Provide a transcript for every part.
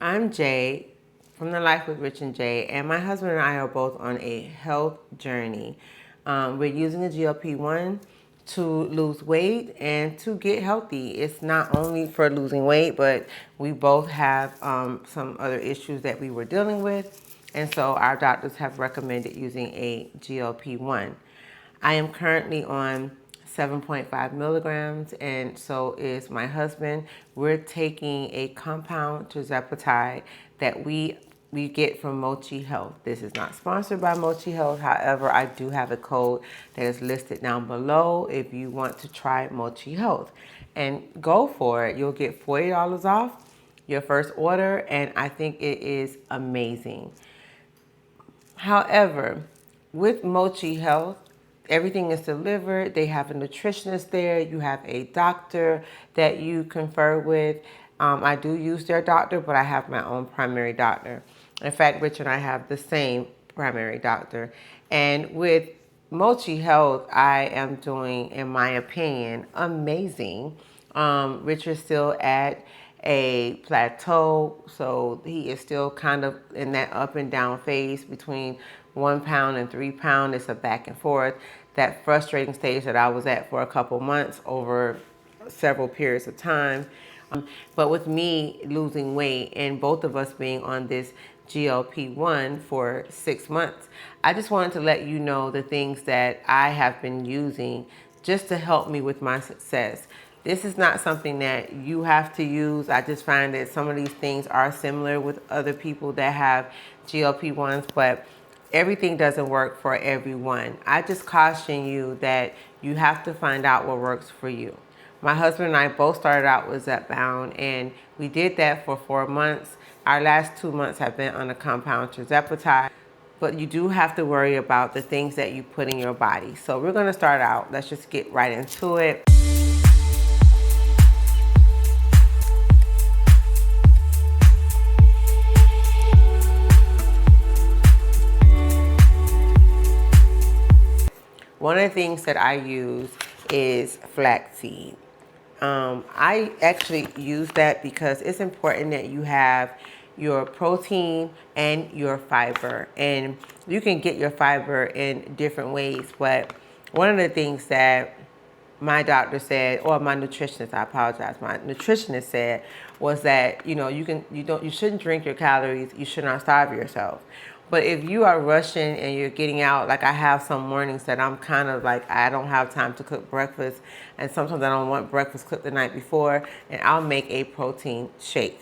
I'm Jay from The Life with Rich and Jay, and my husband and I are both on a health journey. We're using the GLP-1 to lose weight and to get healthy. It's not only for losing weight, but we both have some other issues that we were dealing with, and so our doctors have recommended using a GLP-1. I am currently on 7.5 milligrams, and so is my husband. We're taking a compound tirzepatide that we get from Mochi Health. This is not sponsored by Mochi Health. However, I do have a code that is listed down below if you want to try Mochi Health. And go for it. You'll get $40 off your first order, and I think it is amazing. However, with Mochi Health, everything is delivered. They have a nutritionist there. You have a doctor that you confer with. I do use their doctor, but I have my own primary doctor. In fact, Rich and I have the same primary doctor. And with Mochi Health, I am doing, in my opinion, amazing. Rich is still at a plateau, so he is still kind of in that up and down phase between 1 pound and 3 pound. It's a back and forth. That frustrating stage that I was at for a couple months over several periods of time. But with me losing weight and both of us being on this GLP-1 for 6 months, I just wanted to let you know the things that I have been using just to help me with my success. This is not something that you have to use. I just find that some of these things are similar with other people that have GLP-1s, but everything doesn't work for everyone. I just caution you that you have to find out what works for you. My husband and I both started out with Zepbound, and we did that for 4 months. Our last 2 months have been on a compound tirzepatide, but you do have to worry about the things that you put in your body. So we're gonna start out. Let's just get right into it. One of the things that I use is flaxseed. I actually use that because it's important that you have your protein and your fiber. And you can get your fiber in different ways, but one of the things that my doctor said, or my nutritionist, I apologize, my nutritionist said was that, you shouldn't drink your calories, you should not starve yourself. But if you are rushing and you're getting out, like I have some mornings that I'm kind of like, I don't have time to cook breakfast, and sometimes I don't want breakfast cooked the night before, and I'll make a protein shake.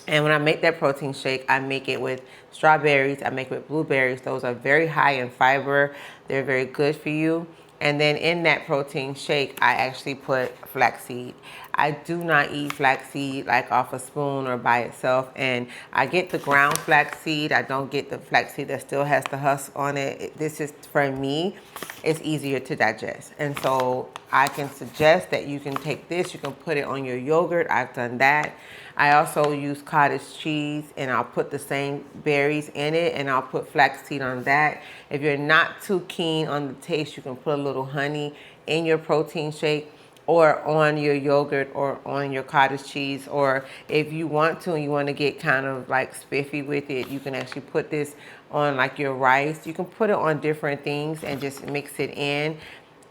And when I make that protein shake, I make it with strawberries, I make it with blueberries. Those are very high in fiber. They're very good for you. And then in that protein shake, I actually put flaxseed. I do not eat flaxseed like off a spoon or by itself. And I get the ground flaxseed. I don't get the flaxseed that still has the husk on it. This is, for me, it's easier to digest. And so I can suggest that you can take this, you can put it on your yogurt. I've done that. I also use cottage cheese, and I'll put the same berries in it, and I'll put flaxseed on that. If you're not too keen on the taste, you can put a little honey in your protein shake or on your yogurt or on your cottage cheese. Or if you want to and you want to get kind of like spiffy with it, you can actually put this on like your rice. You can put it on different things and just mix it in.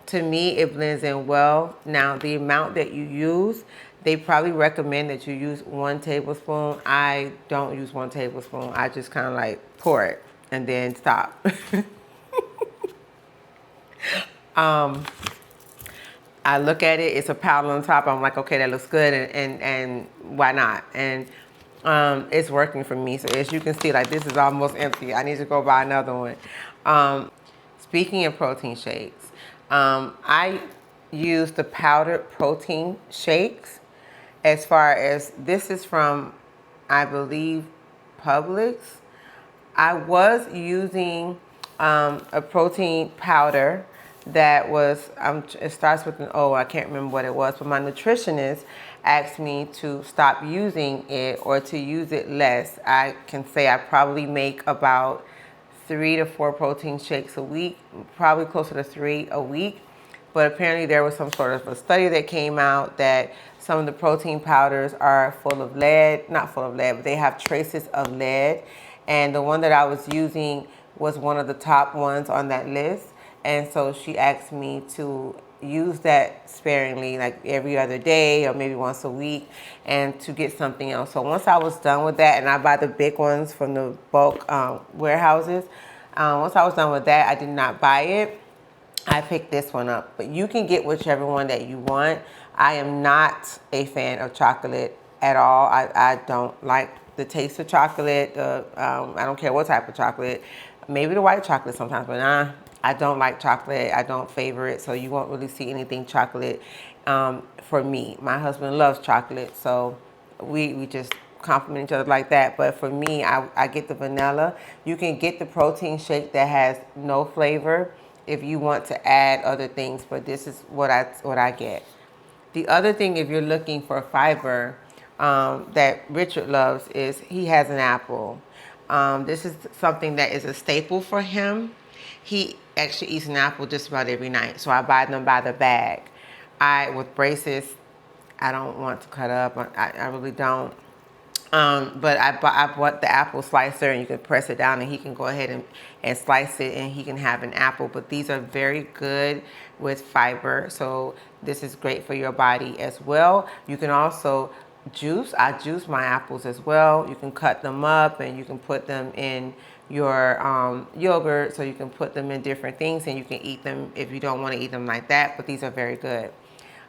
To me, it blends in well. Now, the amount that you use, they probably recommend that you use 1 tablespoon. I don't use 1 tablespoon. I just kind of like pour it and then stop. I look at it, it's a powder on top. I'm like, okay, that looks good, and why not? And it's working for me. So as you can see, like this is almost empty. I need to go buy another one. Speaking of protein shakes, I use the powdered protein shakes. As far as this is from, I believe, Publix. I was using a protein powder that was, it starts with an O, I can't remember what it was, but my nutritionist asked me to stop using it or to use it less. I can say I probably make about 3 to 4 protein shakes a week, probably closer to 3 a week. but apparently there was some sort of a study that came out that some of the protein powders are full of lead, not full of lead, but they have traces of lead. And the one that I was using was one of the top ones on that list. And so she asked me to use that sparingly, like every other day or maybe once a week, and to get something else. So once I was done with that, and I buy the big ones from the bulk warehouses, once I was done with that, I did not buy it. I picked this one up, but you can get whichever one that you want. I am not a fan of chocolate at all. I don't like the taste of chocolate. I don't care what type of chocolate. Maybe the white chocolate sometimes, but nah, I don't like chocolate. I don't favor it, so you won't really see anything chocolate for me. My husband loves chocolate, so we just compliment each other like that. But for me, I get the vanilla. You can get the protein shake that has no flavor if you want to add other things, but this is what I get. The other thing, if you're looking for fiber, that Richard loves is he has an apple. This is something that is a staple for him. He actually eats an apple just about every night, so I buy them by the bag. With braces, I don't want to cut up. I really don't. But I bought the apple slicer, and you can press it down and he can go ahead and slice it and he can have an apple. But these are very good with fiber. So this is great for your body as well. You can also juice. I juice my apples as well. You can cut them up and you can put them in your yogurt. So you can put them in different things and you can eat them if you don't want to eat them like that. But these are very good.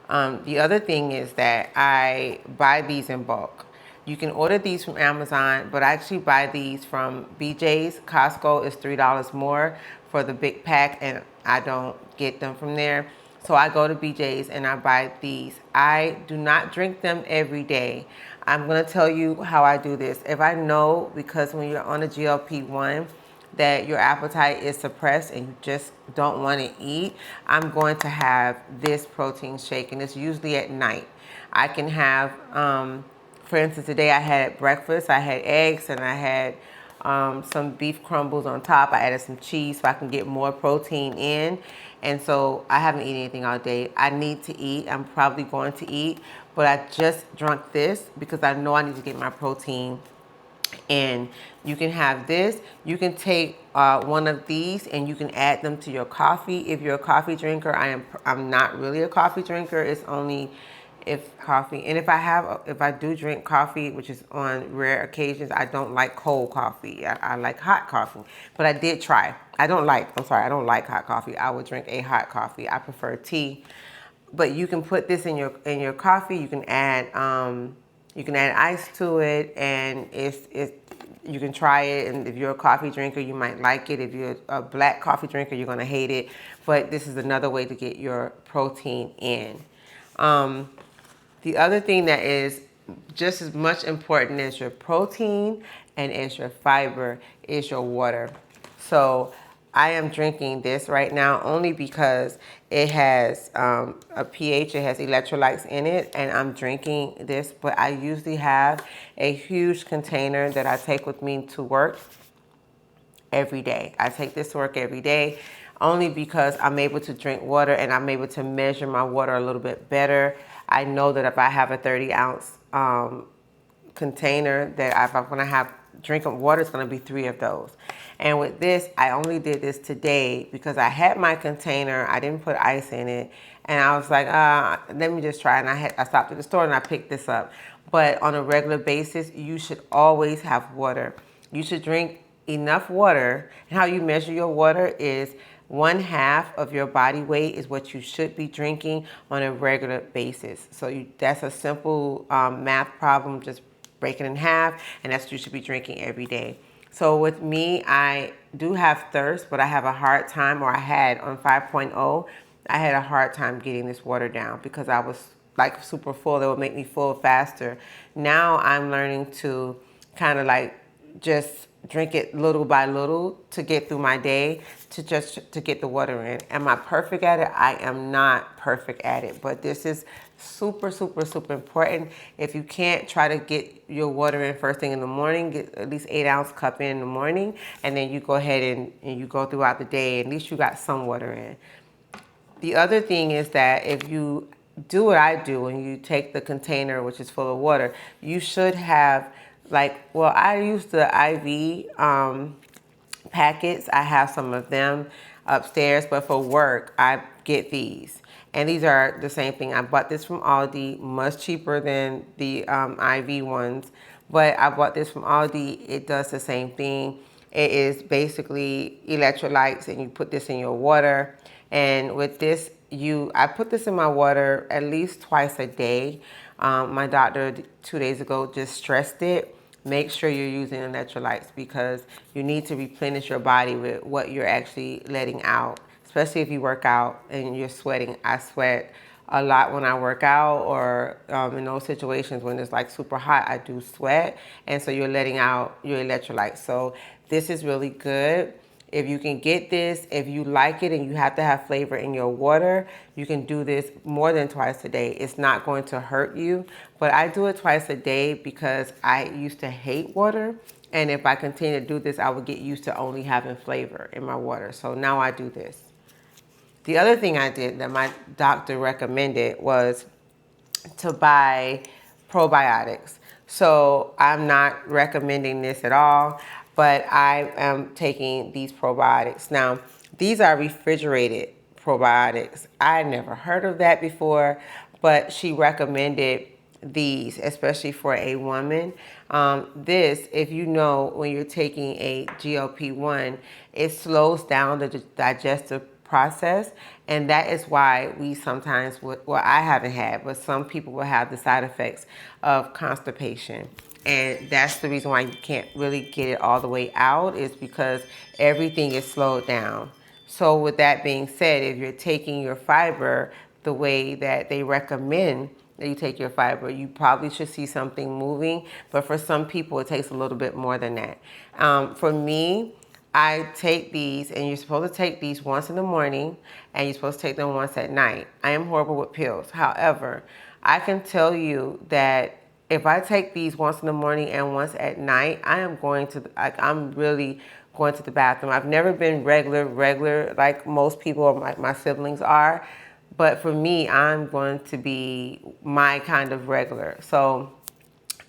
The other thing is that I buy these in bulk. You can order these from Amazon, but I actually buy these from BJ's. Costco is $3 more for the big pack, and I don't get them from there. So I go to BJ's and I buy these. I do not drink them every day. I'm gonna tell you how I do this. If I know, because when you're on a GLP-1, that your appetite is suppressed and you just don't want to eat, I'm going to have this protein shake, and it's usually at night. I can have, for instance, today I had breakfast. I had eggs and I had some beef crumbles on top. I added some cheese so I can get more protein in. And so I haven't eaten anything all day. I need to eat. I'm probably going to eat, but I just drank this because I know I need to get my protein. And you can have this. You can take one of these and you can add them to your coffee. If you're a coffee drinker, I'm not really a coffee drinker. It's only if coffee. And if I do drink coffee, which is on rare occasions, I don't like cold coffee. I like hot coffee. But I did try. I don't like hot coffee. I would drink a hot coffee. I prefer tea. But you can put this in your coffee. You can add ice to it, and you can try it. And if you're a coffee drinker, you might like it. If you're a black coffee drinker, you're gonna hate it. But this is another way to get your protein in. The other thing that is just as much important as your protein and as your fiber is your water. So I am drinking this right now only because it has a pH, it has electrolytes in it, and I'm drinking this, but I usually have a huge container that I take with me to work every day. I take this to work every day only because I'm able to drink water and I'm able to measure my water a little bit better. I know that if I have a 30-ounce container, that if I'm gonna have drinking water, it's gonna be 3 of those. And with this, I only did this today because I had my container, I didn't put ice in it, and I was like, let me just try. And I stopped at the store and I picked this up. But on a regular basis, you should always have water. You should drink enough water. And how you measure your water is 1/2 of your body weight is what you should be drinking on a regular basis. So that's a simple math problem. Just break it in half, and that's what you should be drinking every day. So with me, I do have thirst, but I have a hard time, or I had on 5.0, I had a hard time getting this water down because I was like super full. It would make me full faster. Now I'm learning to kind of like just drink it little by little to get through my day, to get the water in. Am I perfect at it? I am not perfect at it, but this is super, super, super important. If you can't, try to get your water in first thing in the morning. Get at least 8-ounce cup in the morning, and then you go ahead and you go throughout the day. At least you got some water in. The other thing is that if you do what I do and you take the container, which is full of water, you should have, like, well, I use the IV packets. I have some of them upstairs, but for work, I get these. And these are the same thing. I bought this from Aldi, much cheaper than the IV ones. But I bought this from Aldi. It does the same thing. It is basically electrolytes, and you put this in your water. And with this, I put this in my water at least twice a day. My doctor 2 days ago just stressed it. Make sure you're using electrolytes because you need to replenish your body with what you're actually letting out, especially if you work out and you're sweating. I sweat a lot when I work out, or in those situations when it's like super hot, I do sweat. And so you're letting out your electrolytes. So this is really good. If you can get this, if you like it and you have to have flavor in your water, you can do this more than twice a day. It's not going to hurt you, but I do it twice a day because I used to hate water. And if I continue to do this, I would get used to only having flavor in my water. So now I do this. The other thing I did that my doctor recommended was to buy probiotics. So I'm not recommending this at all, but I am taking these probiotics. Now, these are refrigerated probiotics. I never heard of that before, but she recommended these, especially for a woman. This, if you know, when you're taking a GLP-1, it slows down the digestive process, and that is why we sometimes well, I haven't had, but some people will have the side effects of constipation, and that's the reason why you can't really get it all the way out, is because everything is slowed down. So with that being said, if you're taking your fiber the way that they recommend that you take your fiber, you probably should see something moving, but for some people it takes a little bit more than that. For me, I take these, and you're supposed to take these once in the morning, and you're supposed to take them once at night. I am horrible with pills. However, I can tell you that if I take these once in the morning and once at night, I am going to, like, I'm really going to the bathroom. I've never been regular like most people or my siblings are. But for me, I'm going to be my kind of regular. So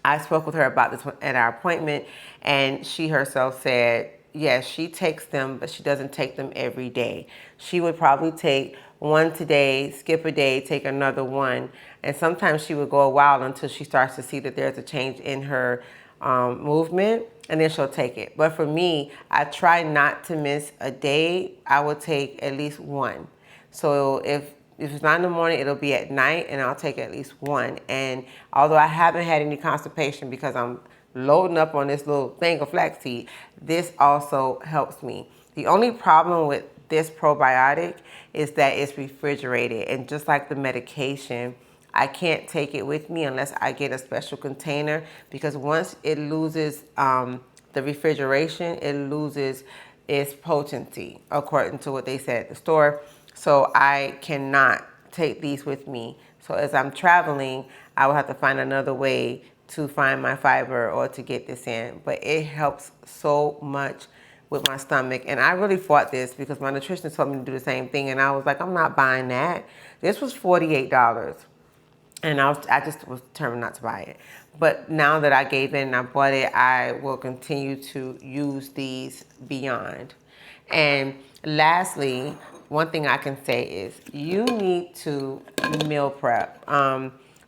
I spoke with her about this at our appointment, and she herself said, yes, she takes them, but she doesn't take them every day. She would probably take one today, skip a day, take another one. And sometimes she would go a while until she starts to see that there's a change in her movement, and then she'll take it. But for me, I try not to miss a day. I would take at least one. So if it's not in the morning, it'll be at night, and I'll take at least one. And although I haven't had any constipation because I'm loading up on this little thing of flaxseed, this also helps me. The only problem with this probiotic is that it's refrigerated, and just like the medication, I can't take it with me unless I get a special container, because once it loses the refrigeration, it loses its potency, according to what they said at the store. So I cannot take these with me. So as I'm traveling, I will have to find another way to find my fiber or to get this in. But it helps so much with my stomach. And I really fought this because my nutritionist told me to do the same thing. And I was like, I'm not buying that. This was $48. And I just was determined not to buy it. But now that I gave in and I bought it, I will continue to use these beyond. And lastly, one thing I can say is you need to meal prep.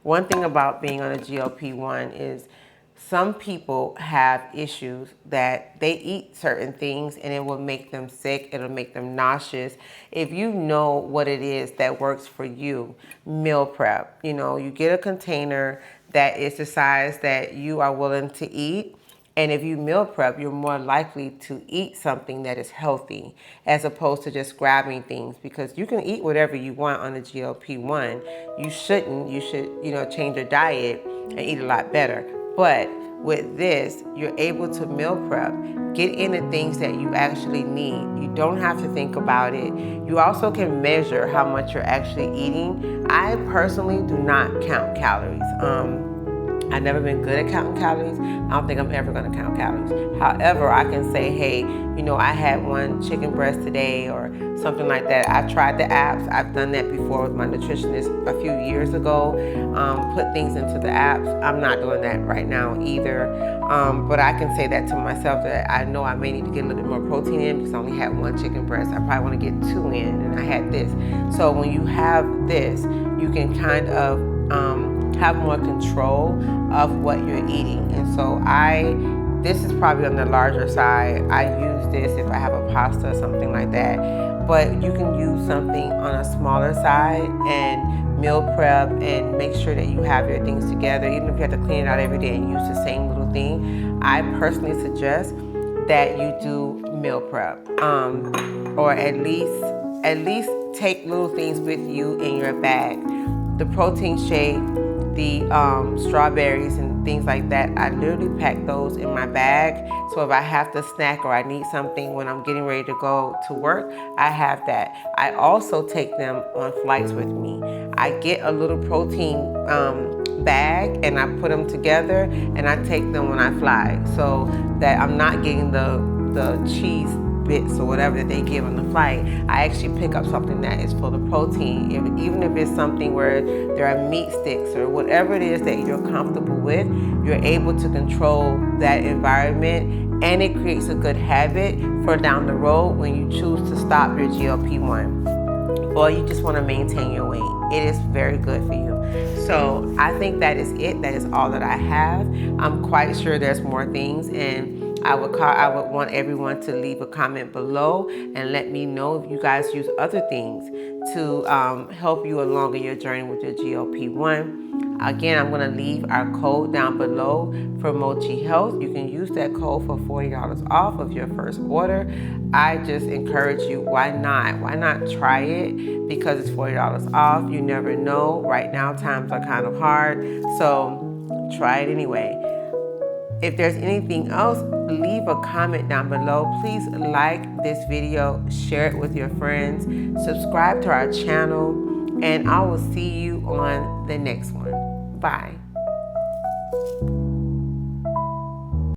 One thing about being on a GLP-1 is some people have issues that they eat certain things and it will make them sick, it'll make them nauseous. If you know what it is that works for you, meal prep. You know, you get a container that is the size that you are willing to eat. And if you meal prep, you're more likely to eat something that is healthy as opposed to just grabbing things, because you can eat whatever you want on the GLP-1. You shouldn't. You should, change your diet and eat a lot better. But with this, you're able to meal prep, get into things that you actually need. You don't have to think about it. You also can measure how much you're actually eating. I personally do not count calories. I've never been good at counting calories. I don't think I'm ever going to count calories. However, I can say, hey, you know, I had one chicken breast today or something like that. I've tried the apps. I've done that before with my nutritionist a few years ago. Put things into the apps. I'm not doing that right now either. But I can say that to myself that I know I may need to get a little bit more protein in because I only had one chicken breast. I probably want to get 2 in, and I had this. So when you have this, you can kind of have more control of what you're eating. And so this is probably on the larger side. I use this if I have a pasta or something like that. But you can use something on a smaller side and meal prep and make sure that you have your things together. Even if you have to clean it out every day and use the same little thing, I personally suggest that you do meal prep, or at least take little things with you in your bag. The protein shake, the strawberries and things like that, I literally pack those in my bag. So if I have to snack or I need something when I'm getting ready to go to work, I have that. I also take them on flights with me. I get a little protein bag and I put them together and I take them when I fly, so that I'm not getting the cheese bits or whatever that they give on the flight. I actually pick up something that is full of protein, even if it's something where there are meat sticks or whatever it is that you're comfortable with. You're able to control that environment, and it creates a good habit for down the road when you choose to stop your GLP-1 or you just want to maintain your weight. It is very good for you. So I think that is it. That is all that I have. I'm quite sure there's more things, and I would want everyone to leave a comment below and let me know if you guys use other things to help you along in your journey with your GLP-1. Again, I'm going to leave our code down below for Mochi Health. You can use that code for $40 off of your first order. I just encourage you, why not? Why not try it? Because it's $40 off. You never know. Right now, times are kind of hard. So try it anyway. If there's anything else, leave a comment down below. Please like this video, share it with your friends, subscribe to our channel, and I will see you on the next one. Bye.